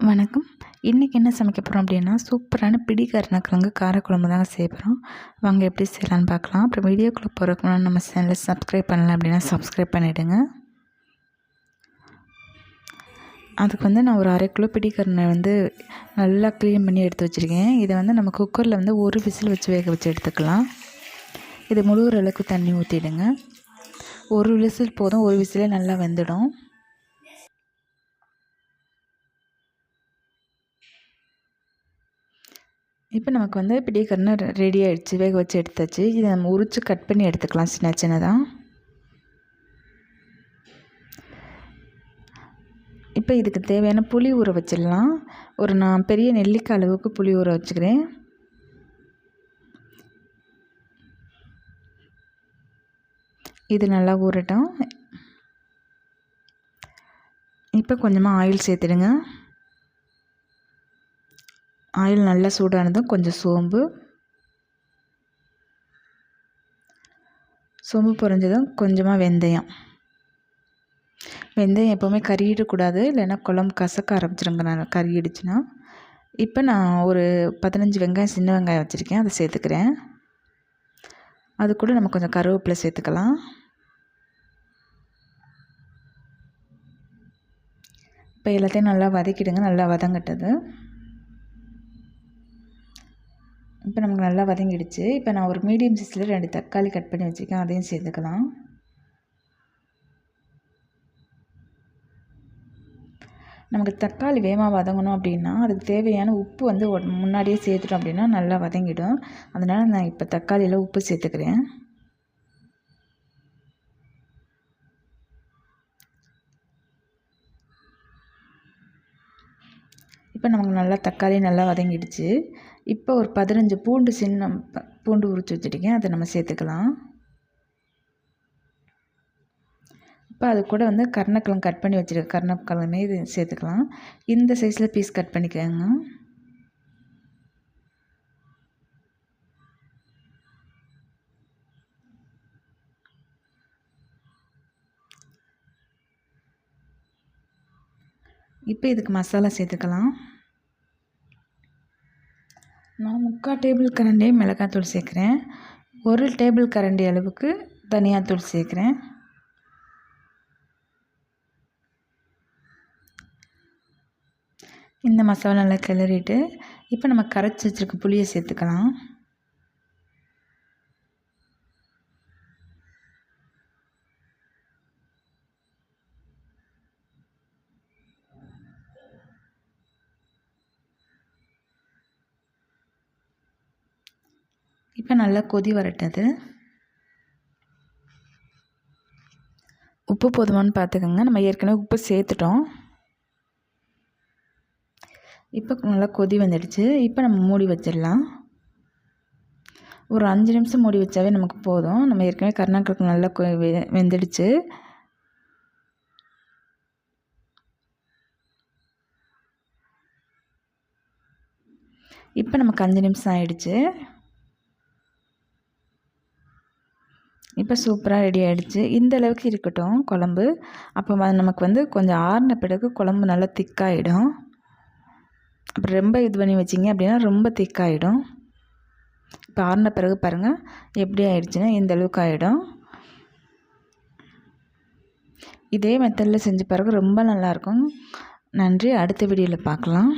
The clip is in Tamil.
வணக்கம். இன்றைக்கி என்ன சமைக்க போகிறோம் அப்படின்னா, சூப்பரான பிடி கருணக்கிழங்கு காரக்குழம்பு தாங்க செய்ய போகிறோம். வாங்க எப்படி செய்யலான்னு பார்க்கலாம். அப்புறம் வீடியோக்குள்ளே போகிறதுக்கு முன்னாடி நம்ம சேனலை சப்ஸ்கிரைப் பண்ணல அப்படின்னா சப்ஸ்கிரைப் பண்ணிவிடுங்க. அதுக்கு வந்து நான் ஒரு 1/2 கிலோ பிடி கருணை நல்லா க்ளீன் பண்ணி எடுத்து வச்சுருக்கேன். இதை நம்ம குக்கரில் ஒரு விசில் வச்சு வேக வச்சு எடுத்துக்கலாம். இது முழுகிற அளவுக்கு தண்ணி ஊற்றிடுங்க. ஒரு விசில் போதும், ஒரு விசிலே நல்லா வெந்துடும். இப்போ நமக்கு பிடி கருணை ரெடி ஆகிடுச்சு, வேக வச்சு எடுத்தாச்சு. இதை நம்ம உரித்து கட் பண்ணி எடுத்துக்கலாம் சின்னதாக. இப்போ இதுக்கு தேவையான புளி ஊற வச்சிடலாம். நான் பெரிய நெல்லிக்காய் அளவுக்கு புளி ஊற வச்சுக்கிறேன். இது நல்லா ஊறட்டும். இப்போ கொஞ்சமாக ஆயில் சேர்த்துடுங்க. ஆயில் நல்லா சூடானதும் கொஞ்சம் சோம்பு பொரிஞ்சதும் கொஞ்சமாக வெந்தயம் எப்போவுமே கறியிடக்கூடாது, இல்லைன்னா குழம்பு கசக்க ஆரம்பிச்சிருங்க நான் கறியிடுச்சுன்னா. இப்போ நான் ஒரு 15 வெங்காயம், சின்ன வெங்காயம் வச்சுருக்கேன், அதை சேர்த்துக்கிறேன். அது கூட நம்ம கொஞ்சம் கருவேப்பிலை சேர்த்துக்கலாம். இப்போ எல்லாத்தையும் நல்லா வதக்கிடுங்க. நல்லா வதங்கட்டது. இப்போ நமக்கு நல்லா வதங்கிடுச்சு. இப்போ நான் ஒரு மீடியம் சைஸில் 2 தக்காளி கட் பண்ணி வச்சுருக்கேன், அதையும் சேர்த்துக்கலாம். நமக்கு தக்காளி வேகமாக வதங்கணும் அப்படின்னா அதுக்கு தேவையான உப்பு முன்னாடியே சேர்த்துட்டோம் அப்படின்னா நல்லா வதங்கிடும். அதனால் நான் இப்போ தக்காளியில் உப்பு சேர்த்துக்கிறேன். இப்போ நமக்கு நல்லா தக்காளி நல்லா வதங்கிடுச்சு. இப்போ ஒரு 15 பூண்டு, சின்ன பூண்டு உரித்து வச்சுருக்கேன், அதை நம்ம சேர்த்துக்கலாம். இப்போ அது கூட கருணக்கிழங்கு கட் பண்ணி வச்சுருக்க கருணக்கிழங்குமே இது சேர்த்துக்கலாம். இந்த சைஸில் பீஸ் கட் பண்ணிக்கோங்க. இப்போ இதுக்கு மசாலா சேர்த்துக்கலாம். நான் 3/4 டேபிள் கரண்டி மிளகாத்தூள் சேர்க்குறேன். 1 டேபிள் கரண்டி அளவுக்கு தனியாத்தூள் சேர்க்குறேன். இந்த மசாலா நல்லா கிளறிட்டு இப்போ நம்ம கரைச்சி வச்சுருக்க புளியை சேர்த்துக்கலாம். இப்போ நல்லா கொதி வரட்டது. உப்பு போதுமானு பார்த்துக்கோங்க. நம்ம ஏற்கனவே உப்பு சேர்த்துட்டோம். இப்போ நல்லா கொதி வந்துடுச்சு. இப்போ நம்ம மூடி வச்சிடலாம். ஒரு 5 நிமிஷம் மூடி வச்சாவே நமக்கு போதும். நம்ம ஏற்கனவே கருணக்கிழங்கு நல்லா வெந்துடுச்சு. இப்போ நமக்கு 5 நிமிஷம் ஆயிடுச்சு. இப்போ சூப்பராக ரெடி ஆகிடுச்சு. இந்த அளவுக்கு இருக்கட்டும் குழம்பு. அப்போ நமக்கு கொஞ்சம் ஆறின பிறகு குழம்பு நல்லா திக்காகிடும். அப்புறம் ரொம்ப இது பண்ணி வச்சிங்க அப்படின்னா ரொம்ப திக்காகிடும். இப்போ ஆறின பிறகு பாருங்கள் எப்படி ஆயிடுச்சுன்னா இந்த அளவுக்கு ஆகிடும். இதே மெத்தடில் செஞ்சு பாருங்கள், ரொம்ப நல்லாயிருக்கும். நன்றி. அடுத்த வீடியோவில் பார்க்கலாம்.